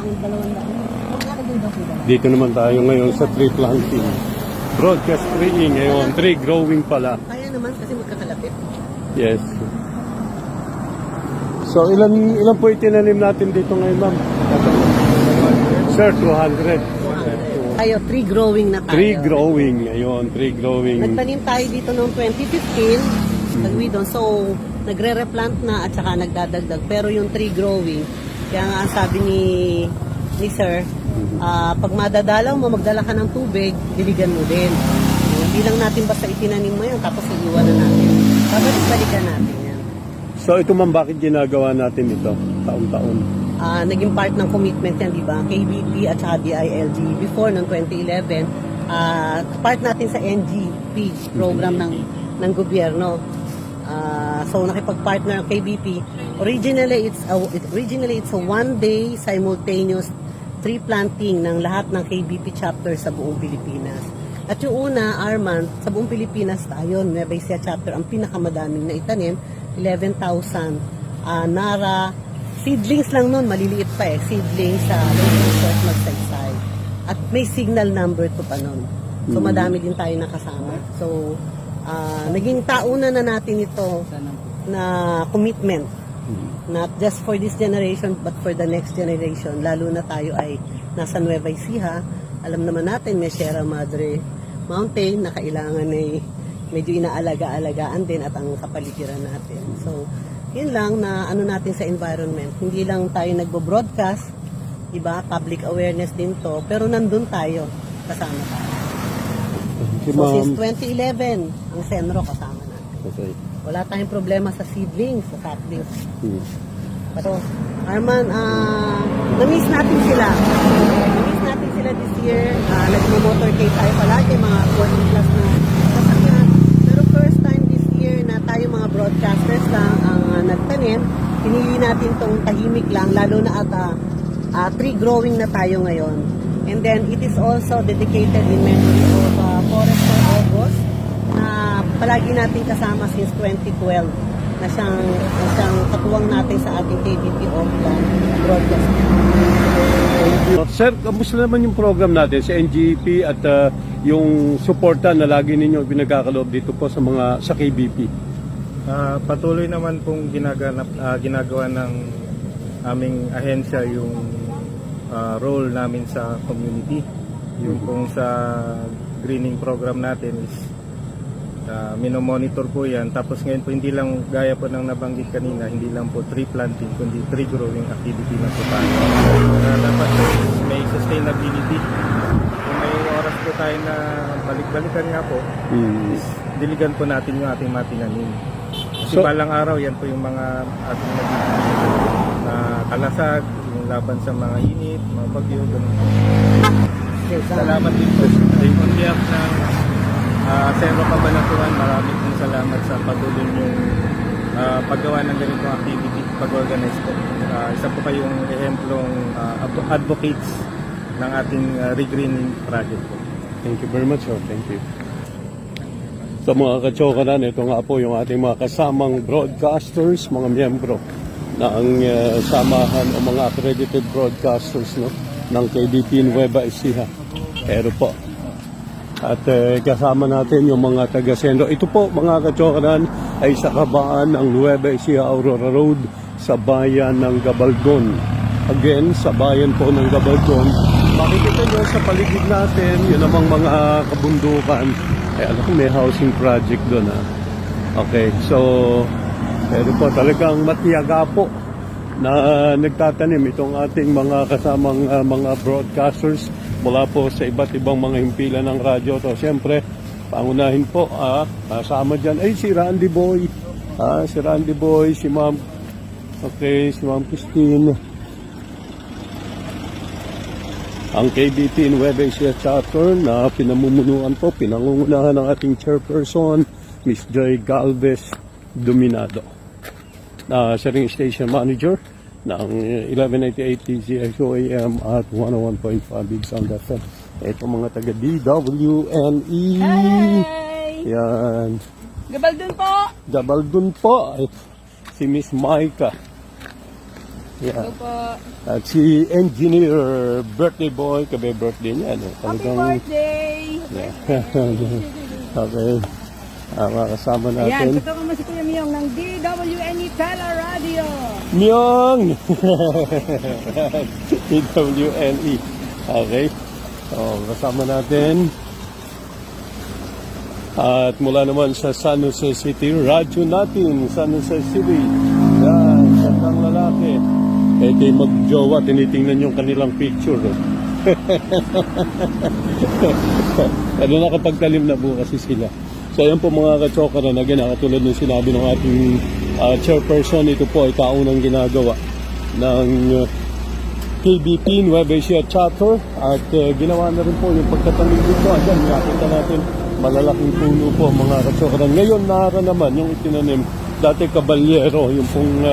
pang 200. Dito naman tayo ngayon sa tree planting. Broadcast tree ngayon, tree growing pala. Kaya naman kasi magkakalapit. Yes. So ilan po itinanim natin dito ngayon, ma'am? Sir, 200. Tayo, tree growing na tayo. Tree growing ngayon, tree growing. Nagtanim tayo dito noong 2015. Nagwidon. So, nagre-replant na at saka nagdadagdag. Pero yung tree growing, kaya nga ang sabi ni Sir, pag madadalaw mo, magdala ka ng tubig, diligan mo din. Hindi lang natin basta itinanim mo yun, tapos iiwan na natin. Babalik-balikan natin yan. So ito ma'am, bakit ginagawa natin ito taon-taon? Naging part ng commitment yan, di ba? KBP at saka DILG. Before, noong 2011, part natin sa NGP program ng gobyerno. So nakipag-partner ang KBP. Originally it's a one-day simultaneous tree planting ng lahat ng KBP chapter sa buong Pilipinas. At yung una, Arman, sa buong Pilipinas tayo, Nueva Ecija chapter, ang pinakamadaming na itanim, 11,000. Nara, seedlings lang nun, maliliit pa seedlings sa Luzon, Magsaysay. At may signal number 2 pa nun. So madami din tayo nakasama. So, naging tauna na natin ito na commitment. Not just for this generation but for the next generation. Lalo na tayo ay nasa Nueva Ecija. Alam naman natin may Sierra Madre Mountain na kailangan ay medyo inaalaga-alagaan din at ang kapaligiran natin. So, yun lang na ano natin sa environment. Hindi lang tayo nagbo-broadcast, iba, public awareness din to, pero nandun tayo, kasama tayo. So, since 2011, ang Senro kasama natin. Okay. Wala tayong problema sa seedlings, sa saplings. So, Arman, na-miss natin sila. Na-miss natin sila this year. Nag-motorcade tayo palagi, mga 40 plus na sasakyan. Pero first time this year na tayo mga broadcasters lang ang nagtanim. Pinili natin tong tahimik lang, lalo na at tree growing na tayo ngayon. And then, it is also dedicated in memory of Forest for August na palagi natin kasama since 2012 na siyang katuwang natin sa ating KBP Oakland broadcast. Sir, kamusta naman yung program natin sa NGP at yung suporta na lagi ninyo pinagkakaloob dito po sa KBP? Patuloy naman pong ginagawa ng aming ahensya yung role namin sa community. Yung kung sa greening program natin is minomonitor po yan. Tapos ngayon po hindi lang gaya po ng nabanggit kanina, hindi lang po tree planting kundi tree growing activity na po tayo. Dapat may sustainability. Kung may oras po tayo na balik-balikan nga po, is diligan po natin yung ating matinanim. Kasi balang araw yan po yung mga ating nagiging kalasag, yung laban sa mga init, mga bagyo, ganun po. Salamat din po. On behalf ng Senro Cabanatuan, maraming pong salamat sa patuloy yung paggawa ng ganitong activity, pag-organize po. Isa po kayong ehemplong advocates ng ating regreening project po. Thank you very much, sir. Thank you. Sa mga kachokaran, ito nga po yung ating mga kasamang broadcasters, mga miyembro ng samahan o mga accredited broadcasters ng KBP Nueva Ecija. Pero po. At kasama natin yung mga taga-Senro. Ito po mga kachokaran ay sa kabaan ng Nueva Ecija Aurora Road sa bayan ng Gabaldon. Again, sa bayan po ng Gabaldon. Makikita nyo sa paligid natin, yun namang mga kabundukan. Ay, alam ko may housing project doon Okay, so pero po talagang matiyaga po na nagtatanim itong ating mga kasamang mga broadcasters mula po sa iba't ibang mga himpilan ng radyo. So, siyempre, pangunahin po, kasama dyan, ay si Randy Boy, si Ma'am, okay, si Ma'am Christine, ang KBP Nueva Ecija chapter na pinamumunuan po, pinangungunahan ng ating chairperson, Miss Joy Galvez Dominado. Siya ring station manager ng 1198 TCXO AM at 101.5 Big Sound FM. Ito mga taga DWNE. Hey! Yan. Gabaldon po! Gabaldon po. Si Miss Maika. Yeah. Hello po. At si Engineer Birthday Boy, kabe birthday niya. No? Happy birthday! Yeah. Okay. Makasama Ayan, natin. totoo naman si Kuya Miyong ng DWNE Tela Radio. Myong! PWNE. Okay. So, kasama natin. At mula naman sa San Jose City, radyo natin, San Jose City. Yan, gandang lalaki. Eh, kayo magjowa, tinitingnan yung kanilang picture. Ano nakapagtalim na bukas sila. So, ayan po mga kachokaran, again, katulad ng sinabi ng ating chairperson, ito po ay kaunang ginagawa ng KBP Nueva Ecija Chapter at ginawa na rin po yung pagtatanim dito. Ayan, nakita natin malalaking puno po mga kachokaran. Ngayon, nara naman yung itinanim, dati kabalyero, yung pong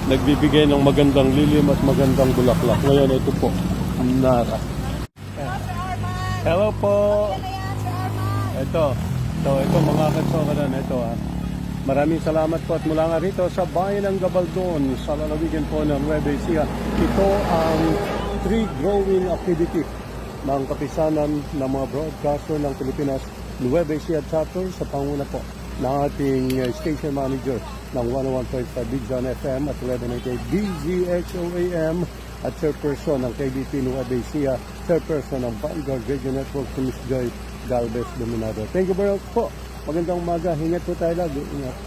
nagbibigay ng magandang lilim at magandang bulaklak. Ngayon, ito po, nara. Hello po! Ito mga kachokaran, ito Maraming salamat po at mula nga rito sa bayan ng Gabaldon, sa lalawigan po ng Nueva Ecija. Ito ang tree growing activity ng kapisanan ng mga broadcaster ng Pilipinas Nueva Ecija Chapter sa panguna po ng ating station manager ng 101.5 Big John FM at 1188 DZXOAM at chairperson ng KBP Nueva Ecija, chairperson ng Vanguard Radio Network, si Ms. Joy Galvez Dominado. Thank you very much po. Magandang umaga. Ingat po tayo lagi. Ingat.